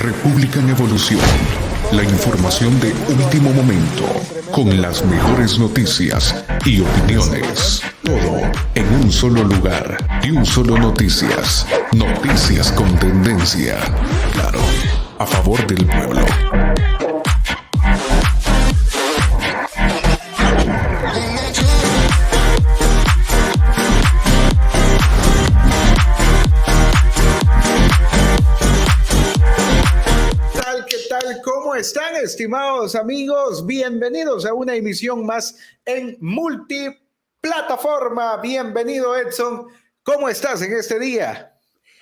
República en Evolución. La información de último momento, con las mejores noticias y opiniones. Todo en un solo lugar y un solo noticias. Noticias con tendencia. Claro, a favor del pueblo. ¿Cómo están, estimados amigos? Bienvenidos a una emisión más en multiplataforma. Bienvenido, Edson. ¿Cómo estás en este día?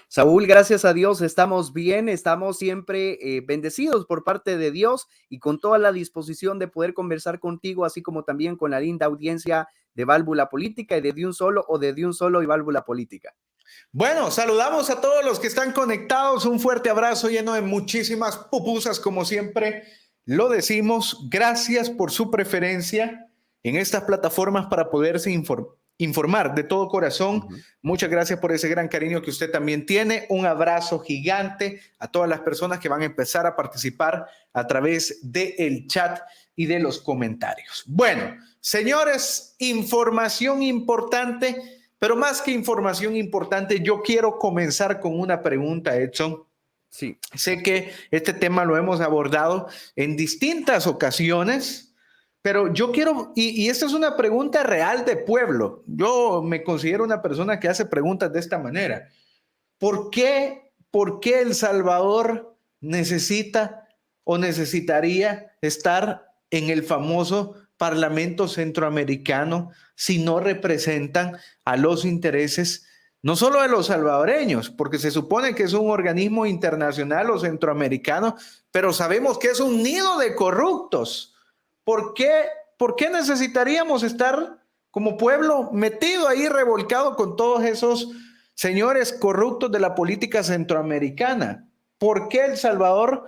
Saúl, gracias a Dios estamos bien, estamos siempre bendecidos por parte de Dios y con toda la disposición de poder conversar contigo, así como también con la linda audiencia de Válvula Política y de un Solo o de un Solo y Válvula Política. Bueno, saludamos a todos los que están conectados. Un fuerte abrazo lleno de muchísimas pupusas, como siempre lo decimos. Gracias por su preferencia en estas plataformas para poderse informar de todo corazón. Muchas gracias por ese gran cariño que usted también tiene. Un abrazo gigante a todas las personas que van a empezar a participar a través del chat y de los comentarios. Bueno, señores, información importante. Pero más que información importante, yo quiero comenzar con una pregunta, Edson. Sí. Sé que este tema lo hemos abordado en distintas ocasiones, pero yo quiero, y esta es una pregunta real de pueblo. Yo me considero una persona que hace preguntas de esta manera. ¿Por qué El Salvador necesita o necesitaría estar en el famoso Parlamento Centroamericano si no representan a los intereses no solo de los salvadoreños, porque se supone que es un organismo internacional o centroamericano, pero sabemos que es un nido de corruptos? ¿Por qué necesitaríamos estar como pueblo metido ahí, revolcado con todos esos señores corruptos de la política centroamericana? ¿Por qué El Salvador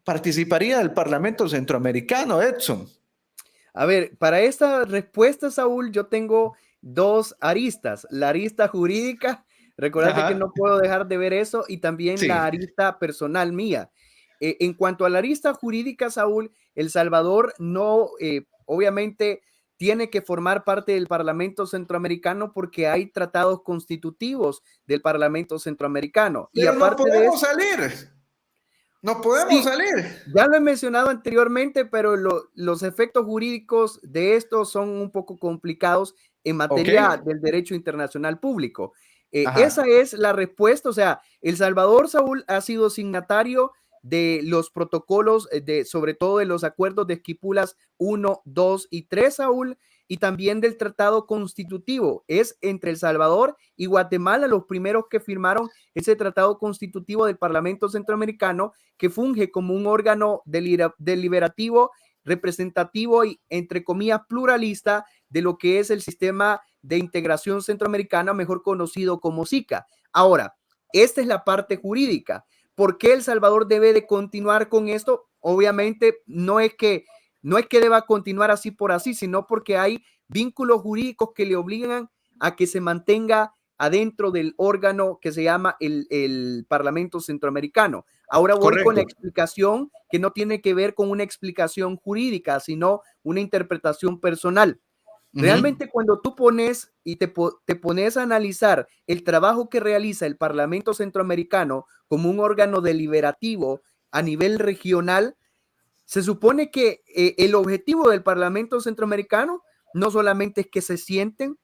participaría del Parlamento Centroamericano, Edson? A ver, para esta respuesta, Saúl, yo tengo dos aristas. La arista jurídica, recordate que no puedo dejar de ver eso, y también la arista personal mía. En cuanto a la arista jurídica, Saúl, El Salvador no, obviamente, tiene que formar parte del Parlamento Centroamericano porque hay tratados constitutivos del Parlamento Centroamericano. Pero y aparte no podemos de eso, salir. No podemos salir. Ya lo he mencionado anteriormente, pero los efectos jurídicos de esto son un poco complicados en materia del derecho internacional público. Esa es la respuesta. O sea, El Salvador, Saúl, ha sido signatario de los protocolos, sobre todo de los acuerdos de Esquipulas 1, 2 y 3, Saúl, y también del tratado constitutivo. Es entre El Salvador y Guatemala los primeros que firmaron ese tratado constitutivo del Parlamento Centroamericano, que funge como un órgano deliberativo, representativo y, entre comillas, pluralista de lo que es el sistema de integración centroamericana, mejor conocido como SICA. Ahora, esta es la parte jurídica. ¿Por qué El Salvador debe de continuar con esto? Obviamente no es que deba continuar así por así, sino porque hay vínculos jurídicos que le obligan a que se mantenga adentro del órgano que se llama el Parlamento Centroamericano. Ahora voy con la explicación que no tiene que ver con una explicación jurídica, sino una interpretación personal. Realmente cuando tú pones y te pones a analizar el trabajo que realiza el Parlamento Centroamericano como un órgano deliberativo a nivel regional, se supone que el objetivo del Parlamento Centroamericano no solamente es que se sienten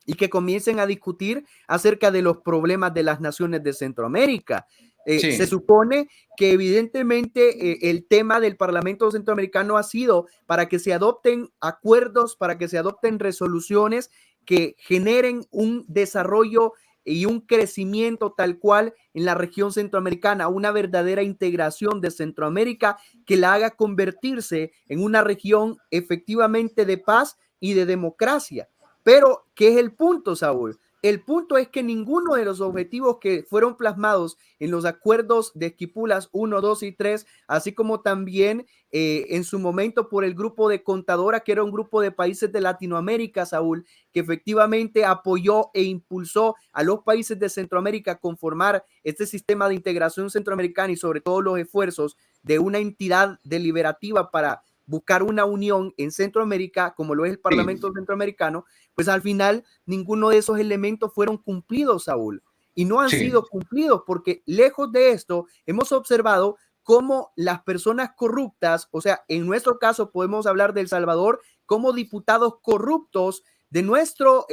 y que comiencen a discutir acerca de los problemas de las naciones de Centroamérica. Se supone que evidentemente el tema del Parlamento Centroamericano ha sido para que se adopten acuerdos, para que se adopten resoluciones que generen un desarrollo y un crecimiento tal cual en la región centroamericana, una verdadera integración de Centroamérica que la haga convertirse en una región efectivamente de paz y de democracia. Pero, ¿qué es el punto, Saúl? el punto es que ninguno de los objetivos que fueron plasmados en los acuerdos de Esquipulas 1, 2 y 3, así como también en su momento por el grupo de Contadora, que era un grupo de países de Latinoamérica, Saúl, que efectivamente apoyó e impulsó a los países de Centroamérica a conformar este sistema de integración centroamericana y sobre todo los esfuerzos de una entidad deliberativa para buscar una unión en Centroamérica, como lo es el Parlamento Centroamericano, pues al final ninguno de esos elementos fueron cumplidos, Saúl, y no han sido cumplidos porque lejos de esto hemos observado cómo las personas corruptas, o sea, en nuestro caso podemos hablar de El Salvador, como diputados corruptos de nuestros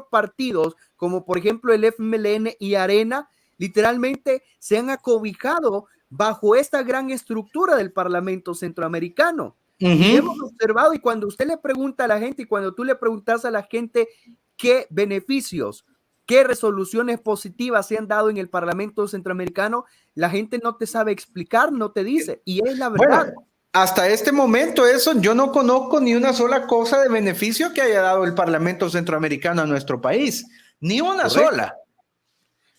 partidos, como por ejemplo el FMLN y Arena, literalmente se han acobijado bajo esta gran estructura del Parlamento Centroamericano. Y hemos observado, y cuando usted le pregunta a la gente, y cuando tú le preguntas a la gente qué beneficios, qué resoluciones positivas se han dado en el Parlamento Centroamericano, la gente no te sabe explicar, no te dice, y es la verdad. Bueno, hasta este momento yo no conozco ni una sola cosa de beneficio que haya dado el Parlamento Centroamericano a nuestro país, ni una sola.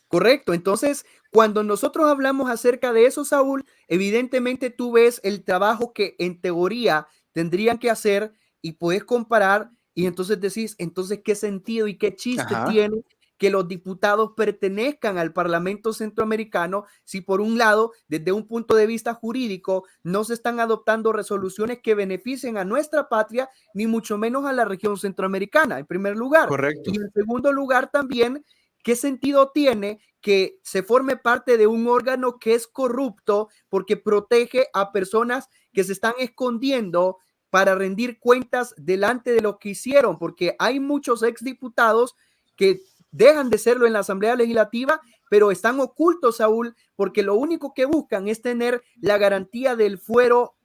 Correcto, entonces cuando nosotros hablamos acerca de eso, Saúl, evidentemente tú ves el trabajo que en teoría tendrían que hacer y puedes comparar y entonces decís, entonces qué sentido y qué chiste tiene que los diputados pertenezcan al Parlamento Centroamericano si por un lado, desde un punto de vista jurídico, no se están adoptando resoluciones que beneficien a nuestra patria, ni mucho menos a la región centroamericana, en primer lugar. Correcto. Y en segundo lugar también, ¿qué sentido tiene que se forme parte de un órgano que es corrupto porque protege a personas que se están escondiendo para rendir cuentas delante de lo que hicieron? Porque hay muchos exdiputados que dejan de serlo en la Asamblea Legislativa, pero están ocultos, Saúl, porque lo único que buscan es tener la garantía del fuero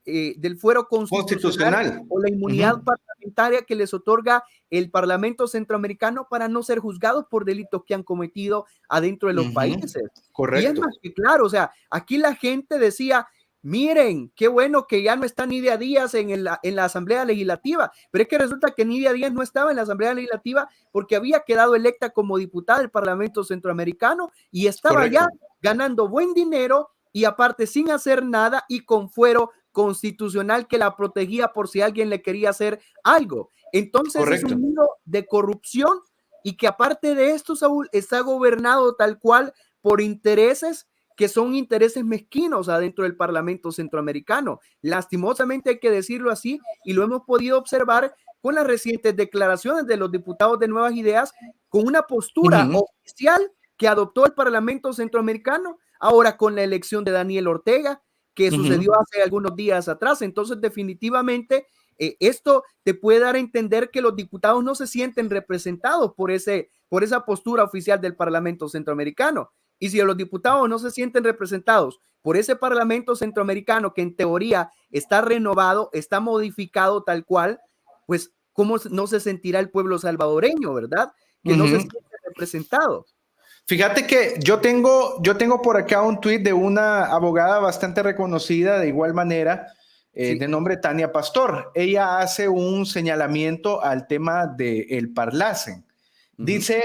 constitucional o la inmunidad parlamentaria que les otorga el Parlamento Centroamericano para no ser juzgados por delitos que han cometido adentro de los países. Correcto. Y es más que claro, o sea, aquí la gente decía, miren, qué bueno que ya no está Nidia Díaz en la Asamblea Legislativa, pero es que resulta que Nidia Díaz no estaba en la Asamblea Legislativa porque había quedado electa como diputada del Parlamento Centroamericano y estaba ya ganando buen dinero y aparte sin hacer nada y con fuero constitucional que la protegía por si alguien le quería hacer algo. Entonces es un mundo de corrupción y que aparte de esto, Saúl, está gobernado tal cual por intereses que son intereses mezquinos adentro del Parlamento Centroamericano. Lastimosamente hay que decirlo así y lo hemos podido observar con las recientes declaraciones de los diputados de Nuevas Ideas con una postura oficial que adoptó el Parlamento Centroamericano, ahora con la elección de Daniel Ortega, que sucedió hace algunos días atrás. Entonces, definitivamente, esto te puede dar a entender que los diputados no se sienten representados por esa postura oficial del Parlamento Centroamericano. Y si los diputados no se sienten representados por ese Parlamento Centroamericano que en teoría está renovado, está modificado tal cual, pues ¿cómo no se sentirá el pueblo salvadoreño, verdad? Que no se siente representado. Fíjate que yo tengo por acá un tuit de una abogada bastante reconocida de igual manera, de nombre Tania Pastor. Ella hace un señalamiento al tema del Parlacen. Dice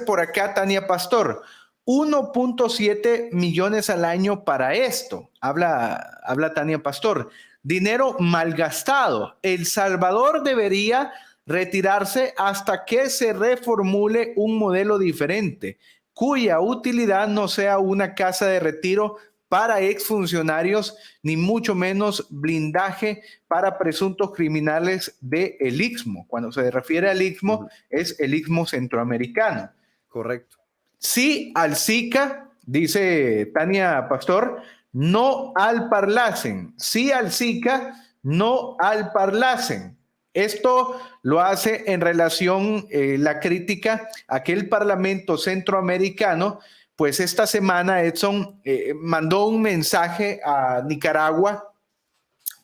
por acá Tania Pastor, 1.7 millones al año para esto. Habla Tania Pastor. Dinero malgastado. El Salvador debería retirarse hasta que se reformule un modelo diferente, cuya utilidad no sea una casa de retiro para exfuncionarios, ni mucho menos blindaje para presuntos criminales del Istmo. Cuando se refiere al Istmo, es el Istmo centroamericano. Correcto. Sí al SICA, dice Tania Pastor, no al Parlacen. Sí al SICA, no al Parlacen. Esto lo hace en relación la crítica a que el Parlamento Centroamericano, pues esta semana Edson mandó un mensaje a Nicaragua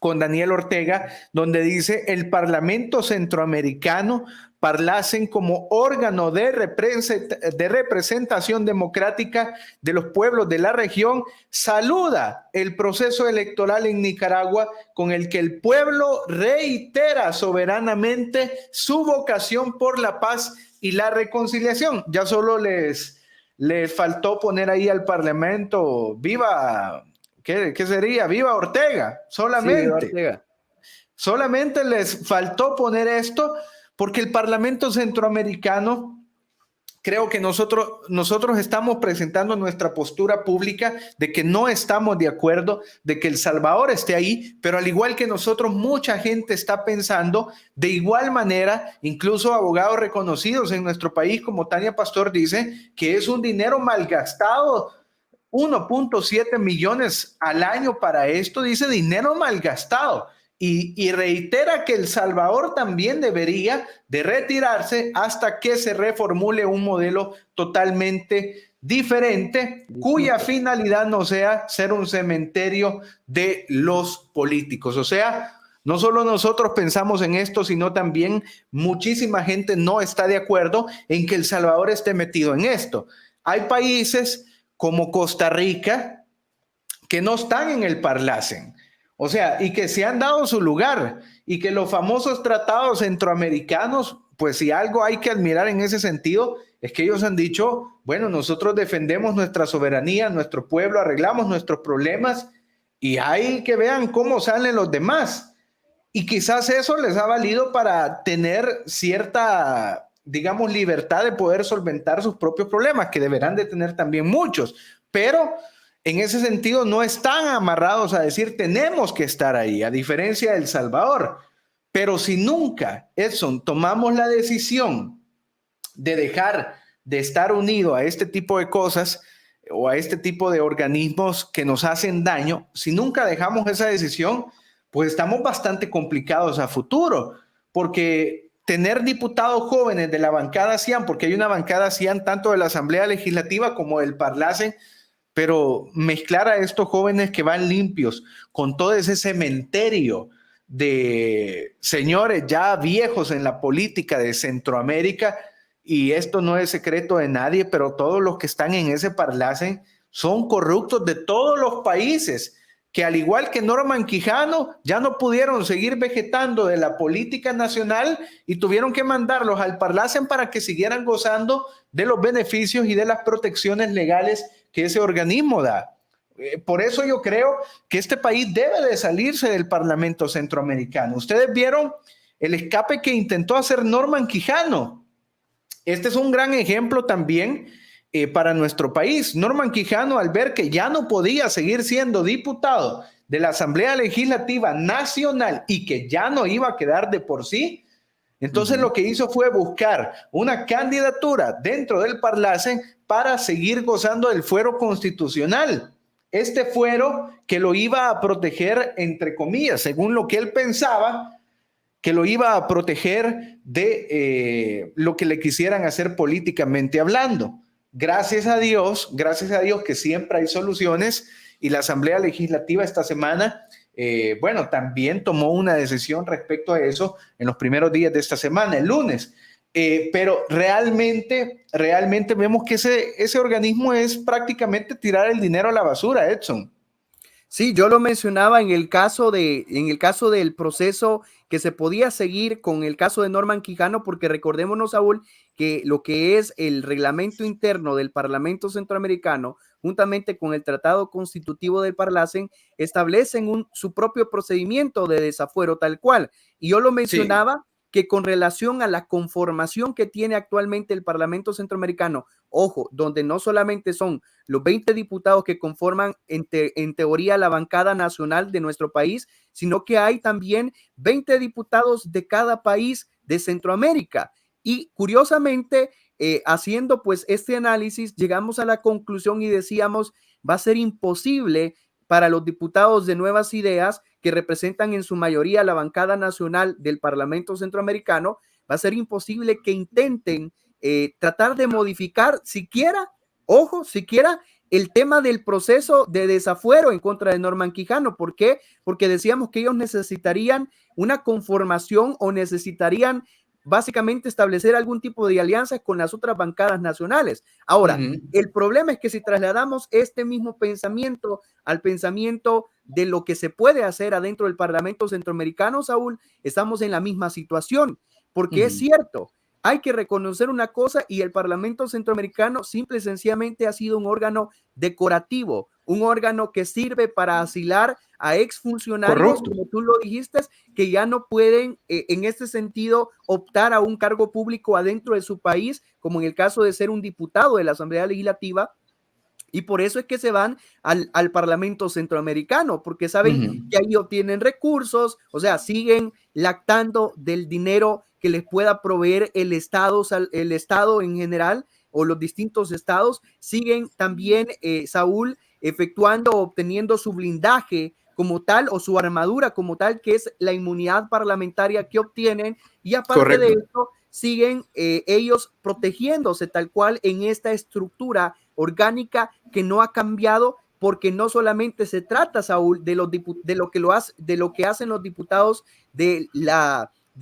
con Daniel Ortega, donde dice el Parlamento Centroamericano Parlacen como órgano de representación democrática de los pueblos de la región, saluda el proceso electoral en Nicaragua con el que el pueblo reitera soberanamente su vocación por la paz y la reconciliación. Ya solo les faltó poner ahí al Parlamento, viva, ¿qué sería? Viva Ortega, solamente. Sí, viva Ortega. Solamente les faltó poner esto porque el Parlamento Centroamericano, creo que nosotros estamos presentando nuestra postura pública de que no estamos de acuerdo de que El Salvador esté ahí, pero al igual que nosotros, mucha gente está pensando de igual manera, incluso abogados reconocidos en nuestro país, como Tania Pastor dice, que es un dinero malgastado, 1.7 millones al año para esto, dice dinero malgastado. Y reitera que El Salvador también debería de retirarse hasta que se reformule un modelo totalmente diferente, cuya finalidad no sea ser un cementerio de los políticos. O sea, no solo nosotros pensamos en esto, sino también muchísima gente no está de acuerdo en que El Salvador esté metido en esto. Hay países como Costa Rica que no están en el Parlacen. O sea, y que se han dado su lugar y que los famosos tratados centroamericanos, pues si algo hay que admirar en ese sentido, es que ellos han dicho, bueno, nosotros defendemos nuestra soberanía, nuestro pueblo, arreglamos nuestros problemas y hay que vean cómo salen los demás. Y quizás eso les ha valido para tener cierta, digamos, libertad de poder solventar sus propios problemas, que deberán de tener también muchos, pero en ese sentido no están amarrados a decir tenemos que estar ahí, a diferencia de El Salvador. Pero si nunca, Edson, tomamos la decisión de dejar de estar unido a este tipo de cosas o a este tipo de organismos que nos hacen daño, si nunca dejamos esa decisión, pues estamos bastante complicados a futuro, porque tener diputados jóvenes de la bancada CIAN, porque hay una bancada CIAN tanto de la Asamblea Legislativa como del Parlacen, pero mezclar a estos jóvenes que van limpios con todo ese cementerio de señores ya viejos en la política de Centroamérica, y esto no es secreto de nadie, pero todos los que están en ese Parlacen son corruptos de todos los países, que al igual que Norman Quijano, ya no pudieron seguir vegetando de la política nacional y tuvieron que mandarlos al Parlacen para que siguieran gozando de los beneficios y de las protecciones legales que ese organismo da. Por eso yo creo que este país debe de salirse del Parlamento Centroamericano. Ustedes vieron el escape que intentó hacer Norman Quijano. Este es un gran ejemplo también para nuestro país. Norman Quijano, al ver que ya no podía seguir siendo diputado de la Asamblea Legislativa Nacional y que ya no iba a quedar de por sí, entonces lo que hizo fue buscar una candidatura dentro del Parlacen para seguir gozando del fuero constitucional. Este fuero que lo iba a proteger, entre comillas, según lo que él pensaba, que lo iba a proteger de lo que le quisieran hacer políticamente hablando. Gracias a Dios que siempre hay soluciones, y la Asamblea Legislativa esta semana bueno, también tomó una decisión respecto a eso en los primeros días de esta semana, el lunes. Pero realmente vemos que ese organismo es prácticamente tirar el dinero a la basura, Edson. Sí, yo lo mencionaba en el caso del proceso que se podía seguir con el caso de Norman Quijano, porque recordémonos, Saúl, que lo que es el reglamento interno del Parlamento Centroamericano, juntamente con el Tratado Constitutivo del Parlacen, establecen su propio procedimiento de desafuero tal cual. Y yo lo mencionaba que con relación a la conformación que tiene actualmente el Parlamento Centroamericano, ojo, donde no solamente son los 20 diputados que conforman en teoría la bancada nacional de nuestro país, sino que hay también 20 diputados de cada país de Centroamérica. Y curiosamente, haciendo pues este análisis, llegamos a la conclusión y decíamos, va a ser imposible para los diputados de Nuevas Ideas, que representan en su mayoría la bancada nacional del Parlamento Centroamericano, va a ser imposible que intenten tratar de modificar siquiera el tema del proceso de desafuero en contra de Norman Quijano. ¿Por qué? Porque decíamos que ellos necesitarían una conformación o necesitarían básicamente establecer algún tipo de alianza con las otras bancadas nacionales. Ahora, el problema es que si trasladamos este mismo pensamiento al pensamiento de lo que se puede hacer adentro del Parlamento Centroamericano, Saúl, estamos en la misma situación, porque es cierto, hay que reconocer una cosa, y el Parlamento Centroamericano simple y sencillamente ha sido un órgano decorativo, un órgano que sirve para asilar a exfuncionarios, como tú lo dijiste, que ya no pueden en este sentido optar a un cargo público adentro de su país, como en el caso de ser un diputado de la Asamblea Legislativa. Y por eso es que se van al Parlamento Centroamericano, porque saben que ahí obtienen recursos, o sea, siguen lactando del dinero que les pueda proveer el Estado en general, o los distintos estados. Siguen también, Saúl, efectuando, obteniendo su blindaje como tal, o su armadura como tal, que es la inmunidad parlamentaria que obtienen. Y aparte de eso, siguen ellos protegiéndose tal cual en esta estructura orgánica que no ha cambiado, porque no solamente se trata, Saúl, de lo que hacen los diputados de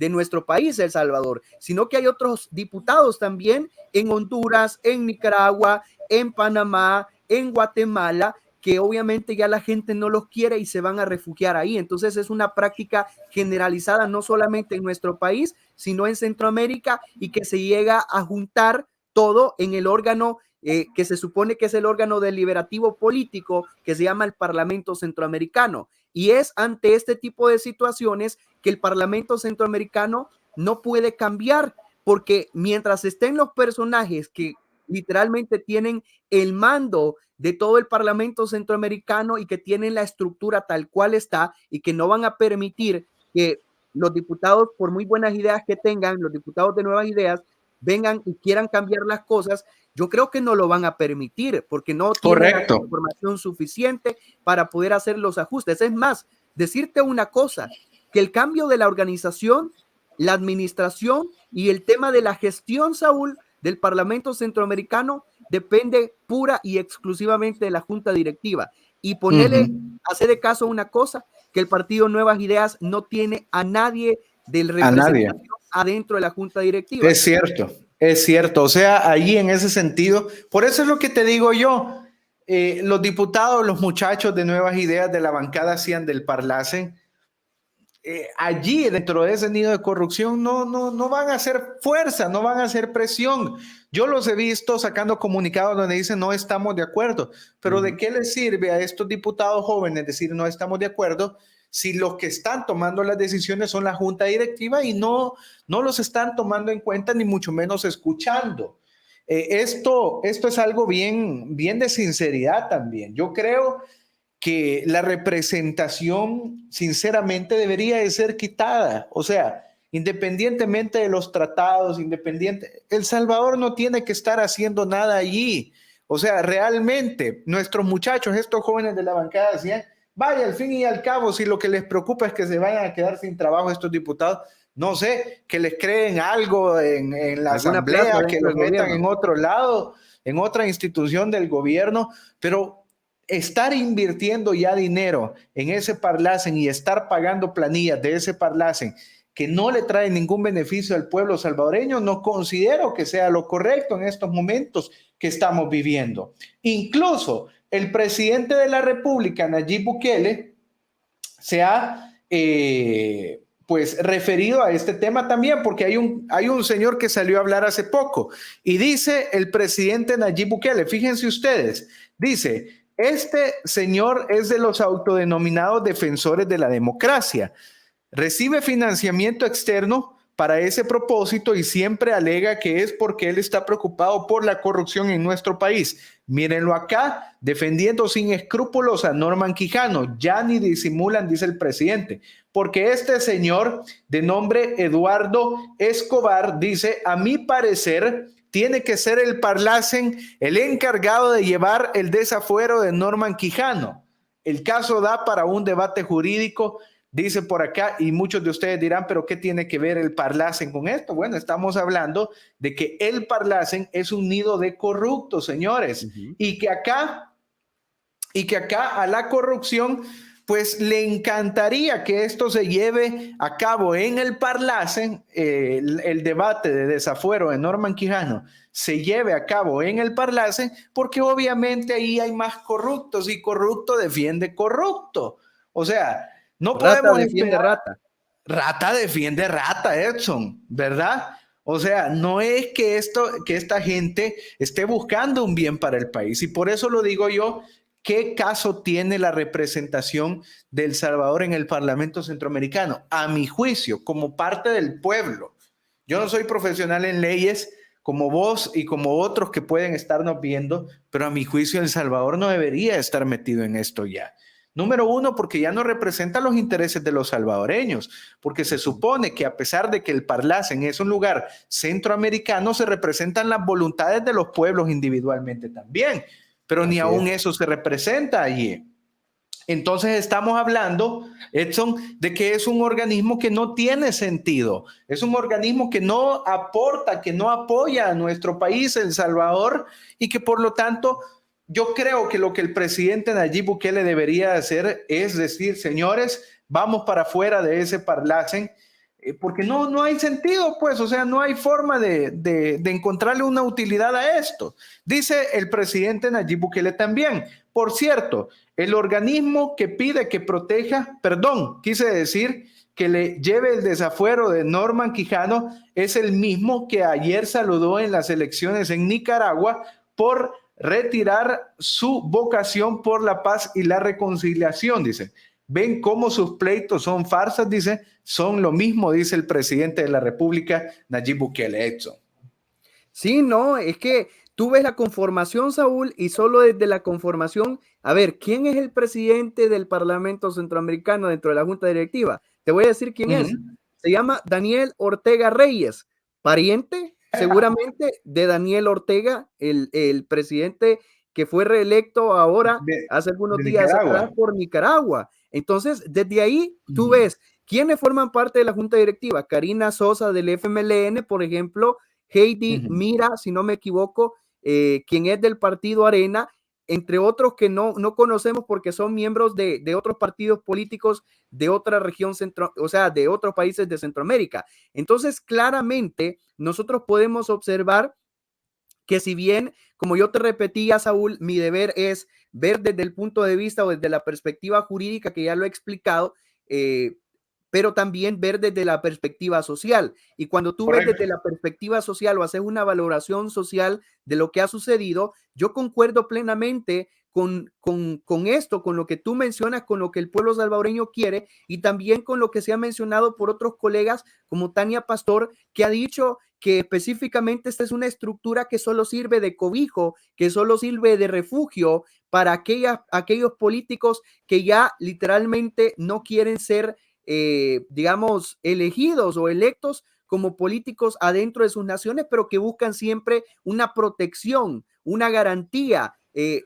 nuestro país, El Salvador, sino que hay otros diputados también en Honduras, en Nicaragua, en Panamá, en Guatemala, que obviamente ya la gente no los quiere y se van a refugiar ahí. Entonces es una práctica generalizada no solamente en nuestro país, sino en Centroamérica, y que se llega a juntar todo en el órgano que se supone que es el órgano deliberativo político, que se llama el Parlamento Centroamericano. Y es ante este tipo de situaciones que el Parlamento Centroamericano no puede cambiar, porque mientras estén los personajes que literalmente tienen el mando de todo el Parlamento Centroamericano y que tienen la estructura tal cual está, y que no van a permitir que los diputados, por muy buenas ideas que tengan, los diputados de Nuevas Ideas, vengan y quieran cambiar las cosas, yo creo que no lo van a permitir, porque no tienen la información suficiente para poder hacer los ajustes. Es más, decirte una cosa, que el cambio de la organización, la administración y el tema de la gestión, Saúl, del Parlamento Centroamericano depende pura y exclusivamente de la Junta Directiva. Y ponerle, hacer de caso una cosa, que el partido Nuevas Ideas no tiene a nadie del representación adentro de la Junta Directiva. Es cierto. O sea, ahí en ese sentido, por eso es lo que te digo yo, los diputados, los muchachos de Nuevas Ideas de la bancada hacían del Parlacen, allí dentro de ese nido de corrupción no van a hacer fuerza, no van a hacer presión. Yo los he visto sacando comunicados donde dicen no estamos de acuerdo, pero ¿de qué les sirve a estos diputados jóvenes decir no estamos de acuerdo si los que están tomando las decisiones son la Junta Directiva y no los están tomando en cuenta, ni mucho menos escuchando? Esto es algo bien de sinceridad también. Yo creo que la representación, sinceramente, debería de ser quitada. O sea, independientemente de los tratados, El Salvador no tiene que estar haciendo nada allí. O sea, realmente, nuestros muchachos, estos jóvenes de la bancada decían, vaya, al fin y al cabo, si lo que les preocupa es que se vayan a quedar sin trabajo estos diputados, no sé, que les creen algo en la asamblea, que los metan en otro lado, en otra institución del gobierno, pero estar invirtiendo ya dinero en ese Parlacen y estar pagando planillas de ese Parlacen que no le trae ningún beneficio al pueblo salvadoreño, no considero que sea lo correcto en estos momentos que estamos viviendo. Incluso el presidente de la República, Nayib Bukele, se ha pues referido a este tema también, porque hay un señor que salió a hablar hace poco y dice el presidente Nayib Bukele, fíjense ustedes, dice: este señor es de los autodenominados defensores de la democracia. Recibe financiamiento externo para ese propósito y siempre alega que es porque él está preocupado por la corrupción en nuestro país. Mírenlo acá, defendiendo sin escrúpulos a Norman Quijano. Ya ni disimulan, dice el presidente, porque este señor de nombre Eduardo Escobar dice: a mi parecer, tiene que ser el Parlacen el encargado de llevar el desafuero de Norman Quijano. El caso da para un debate jurídico, dice por acá, y muchos de ustedes dirán, pero ¿qué tiene que ver el Parlacen con esto? Bueno, estamos hablando de que el Parlacen es un nido de corruptos, señores, y que acá a la corrupción pues le encantaría que esto se lleve a cabo en el Parlacen, el debate de desafuero de Norman Quijano se lleve a cabo en el Parlacen, porque obviamente ahí hay más corruptos y corrupto defiende corrupto. O sea, no rata podemos defiende esperar. rata. Rata defiende rata, Edson, ¿verdad? O sea, no es que esta gente esté buscando un bien para el país. Y por eso lo digo yo, ¿qué caso tiene la representación de El Salvador en el Parlamento Centroamericano? A mi juicio, como parte del pueblo. Yo no soy profesional en leyes como vos y como otros que pueden estarnos viendo, pero a mi juicio El Salvador no debería estar metido en esto ya. Número uno, porque ya no representa los intereses de los salvadoreños, porque se supone que a pesar de que el Parlacen es un lugar centroamericano, se representan las voluntades de los pueblos individualmente también, pero ni aún eso se representa allí. Entonces estamos hablando, Edson, de que es un organismo que no tiene sentido, es un organismo que no aporta, que no apoya a nuestro país, El Salvador, y que por lo tanto yo creo que lo que el presidente Nayib Bukele debería hacer es decir, señores, vamos para afuera de ese Parlacen, porque no hay sentido, pues, o sea, no hay forma de encontrarle una utilidad a esto. Dice el presidente Nayib Bukele también. Por cierto, el organismo que pide que proteja, perdón, quise decir que le lleve el desafuero de Norman Quijano, es el mismo que ayer saludó en las elecciones en Nicaragua por retirar su vocación por la paz y la reconciliación, dice. Ven cómo sus pleitos son farsas, dice, son lo mismo, dice el presidente de la República, Nayib Bukele. Edson. Sí, no, es que tú ves la conformación, Saúl, y solo desde la conformación, a ver, ¿quién es el presidente del Parlamento Centroamericano dentro de la Junta Directiva? Te voy a decir quién es. Se llama Daniel Ortega Reyes, pariente seguramente de Daniel Ortega, el presidente que fue reelecto ahora hace algunos días atrás por Nicaragua. Entonces, desde ahí tú ves quiénes forman parte de la Junta Directiva. Karina Sosa del FMLN, por ejemplo, Heidi Mira, si no me equivoco, quien es del partido Arena, entre otros que no conocemos porque son miembros de otros partidos políticos de otra región o sea, de otros países de Centroamérica. Entonces, claramente, nosotros podemos observar que si bien, como yo te repetía, Saúl, mi deber es ver desde el punto de vista o desde la perspectiva jurídica, que ya lo he explicado, pero también ver desde la perspectiva social. Y cuando tú ves desde la perspectiva social o haces una valoración social de lo que ha sucedido, yo concuerdo plenamente con esto, con lo que tú mencionas, con lo que el pueblo salvadoreño quiere y también con lo que se ha mencionado por otros colegas como Tania Pastor, que ha dicho que específicamente esta es una estructura que solo sirve de cobijo, que solo sirve de refugio para aquellos políticos que ya literalmente no quieren ser digamos, elegidos o electos como políticos adentro de sus naciones, pero que buscan siempre una protección, una garantía,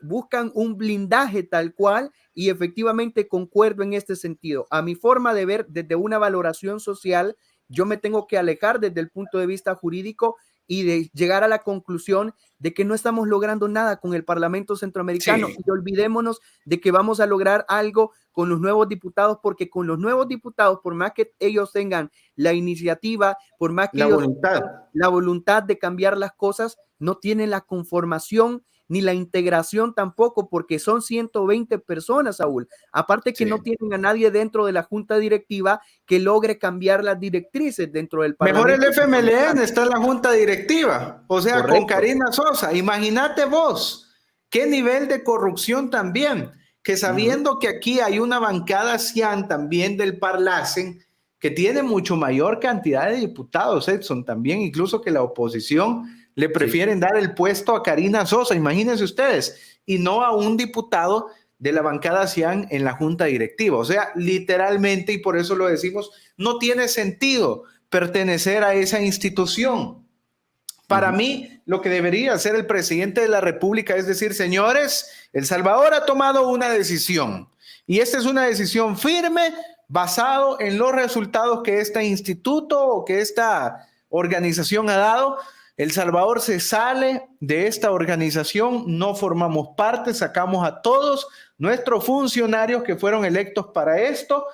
buscan un blindaje tal cual, y efectivamente concuerdo en este sentido. A mi forma de ver, desde una valoración social, yo me tengo que alejar desde el punto de vista jurídico y de llegar a la conclusión de que no estamos logrando nada con el Parlamento Centroamericano. Y olvidémonos de que vamos a lograr algo con los nuevos diputados, porque con los nuevos diputados, por más que ellos tengan la iniciativa, por más que ellos tengan la voluntad de cambiar las cosas, no tienen la conformación ni la integración tampoco, porque son 120 personas, Saúl. Aparte que no tienen a nadie dentro de la junta directiva que logre cambiar las directrices dentro del Parlamento. Mejor el FMLN está en la junta directiva, o sea, con Karina Sosa. Imagínate vos, qué nivel de corrupción también, que sabiendo que aquí hay una bancada cian también del Parlacen, que tiene mucho mayor cantidad de diputados, Edson, también incluso que la oposición, le prefieren dar el puesto a Karina Sosa, imagínense ustedes, y no a un diputado de la bancada cian en la junta directiva. O sea, literalmente, y por eso lo decimos, no tiene sentido pertenecer a esa institución. Para mí, lo que debería hacer el presidente de la República es decir, señores, El Salvador ha tomado una decisión, y esta es una decisión firme, basado en los resultados que este instituto o que esta organización ha dado. El Salvador se sale de esta organización, no formamos parte, sacamos a todos nuestros funcionarios que fueron electos para esto,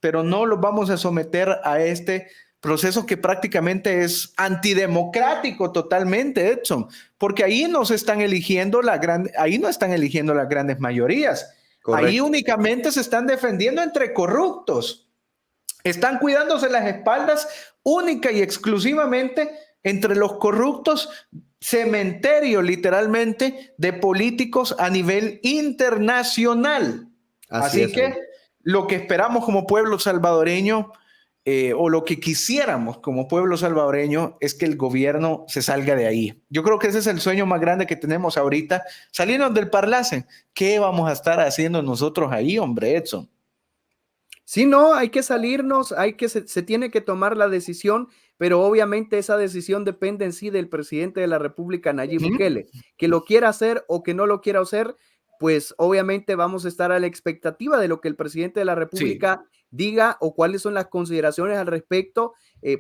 pero no los vamos a someter a este proceso que prácticamente es antidemocrático totalmente, Edson, porque ahí no están eligiendo las grandes mayorías. Correcto. Ahí únicamente se están defendiendo entre corruptos. Están cuidándose las espaldas única y exclusivamente entre los corruptos, cementerio literalmente de políticos a nivel internacional. Así que lo que esperamos como pueblo salvadoreño, o lo que quisiéramos como pueblo salvadoreño, es que el gobierno se salga de ahí. Yo creo que ese es el sueño más grande que tenemos ahorita, salirnos del Parlacen. ¿Qué vamos a estar haciendo nosotros ahí, hombre, Edson? Sí, no, hay que salirnos, se tiene que tomar la decisión, pero obviamente esa decisión depende en sí del presidente de la República, Nayib Bukele, que lo quiera hacer o que no lo quiera hacer. Pues obviamente vamos a estar a la expectativa de lo que el presidente de la República diga o cuáles son las consideraciones al respecto.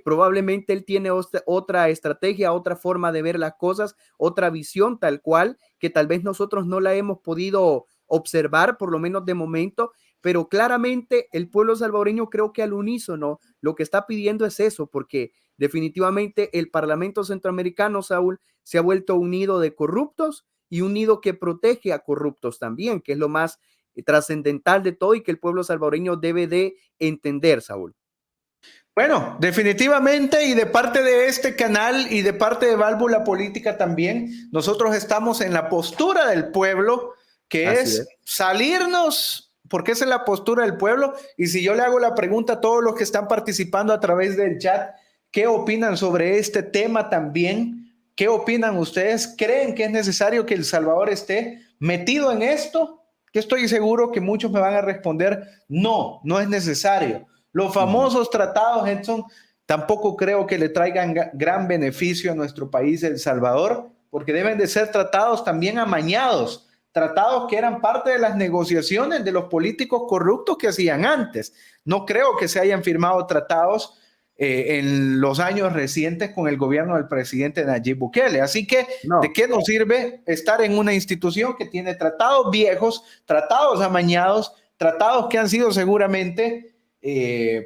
Probablemente él tiene otra estrategia, otra forma de ver las cosas, otra visión tal cual, que tal vez nosotros no la hemos podido observar, por lo menos de momento, pero claramente el pueblo salvadoreño, creo que al unísono lo que está pidiendo es eso, porque definitivamente el Parlamento Centroamericano, Saúl, se ha vuelto un nido de corruptos y un nido que protege a corruptos también, que es lo más trascendental de todo y que el pueblo salvadoreño debe de entender, Saúl. Bueno, definitivamente, y de parte de este canal y de parte de Válvula Política también, nosotros estamos en la postura del pueblo, que es salirnos, porque esa es la postura del pueblo. Y si yo le hago la pregunta a todos los que están participando a través del chat, ¿qué opinan sobre este tema también? ¿Qué opinan ustedes? ¿Creen que es necesario que El Salvador esté metido en esto? Yo estoy seguro que muchos me van a responder, no, no es necesario. Los famosos tratados, Edson, tampoco creo que le traigan gran beneficio a nuestro país, El Salvador, porque deben de ser tratados también amañados, tratados que eran parte de las negociaciones de los políticos corruptos que hacían antes. No creo que se hayan firmado tratados en los años recientes con el gobierno del presidente Nayib Bukele. Así que, ¿de qué nos sirve estar en una institución que tiene tratados viejos, tratados amañados, tratados que han sido seguramente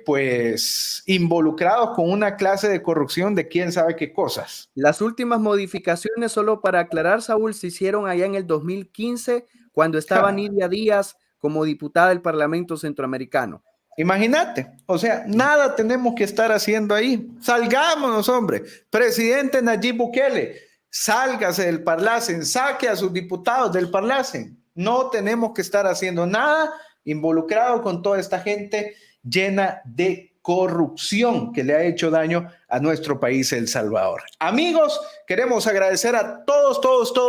pues involucrados con una clase de corrupción de quién sabe qué cosas? Las últimas modificaciones, solo para aclarar, Saúl, se hicieron allá en el 2015, cuando estaba Nidia Díaz como diputada del Parlamento Centroamericano. Imagínate, o sea, nada tenemos que estar haciendo ahí. Salgámonos, hombre. Presidente Nayib Bukele, sálgase del Parlacen, saque a sus diputados del Parlacen. No tenemos que estar haciendo nada involucrado con toda esta gente llena de corrupción que le ha hecho daño a nuestro país, El Salvador. Amigos, queremos agradecer a todos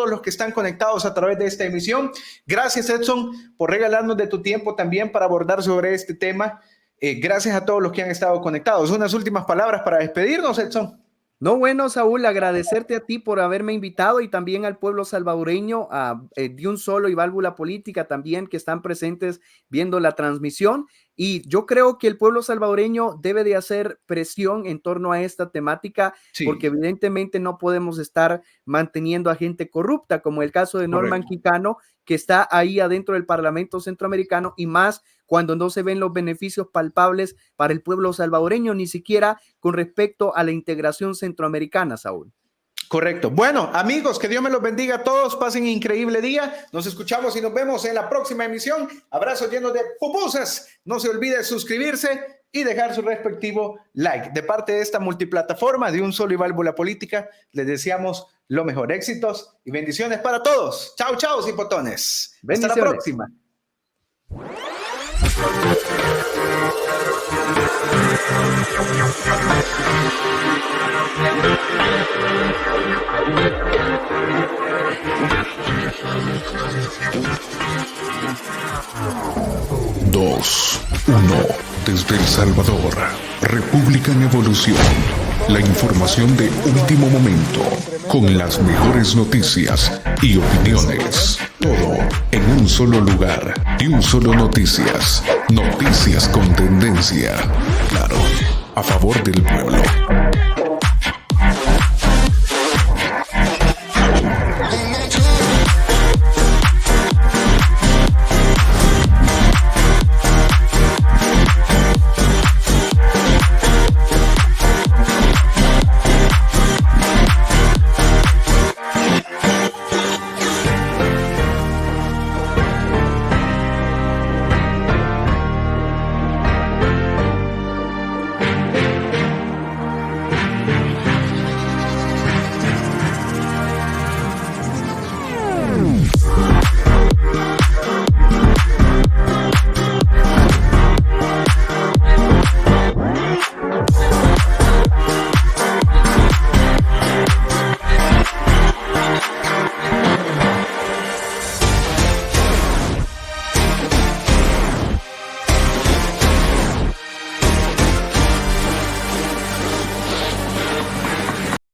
los que están conectados a través de esta emisión. Gracias, Edson, por regalarnos de tu tiempo también para abordar sobre este tema. Gracias a todos los que han estado conectados. Unas últimas palabras para despedirnos, Edson. No, bueno, Saúl, agradecerte a ti por haberme invitado y también al pueblo salvadoreño, de Un Solo y Válvula Política también, que están presentes viendo la transmisión. Y yo creo que el pueblo salvadoreño debe de hacer presión en torno a esta temática, porque evidentemente no podemos estar manteniendo a gente corrupta, como el caso de Norman Quijano, que está ahí adentro del Parlamento Centroamericano, y más cuando no se ven los beneficios palpables para el pueblo salvadoreño, ni siquiera con respecto a la integración centroamericana, Saúl. Correcto. Bueno, amigos, que Dios me los bendiga a todos. Pasen un increíble día. Nos escuchamos y nos vemos en la próxima emisión. Abrazos llenos de pupusas. No se olvide suscribirse y dejar su respectivo like. De parte de esta multiplataforma de Un Solo y Válvula Política, les deseamos lo mejor. Éxitos y bendiciones para todos. Chao, chao, cipotones. Hasta la próxima. Dos, uno, desde El Salvador, República en Evolución. La información de último momento, con las mejores noticias y opiniones. Todo en un solo lugar y Un Solo Noticias. Noticias con tendencia. Claro, a favor del pueblo.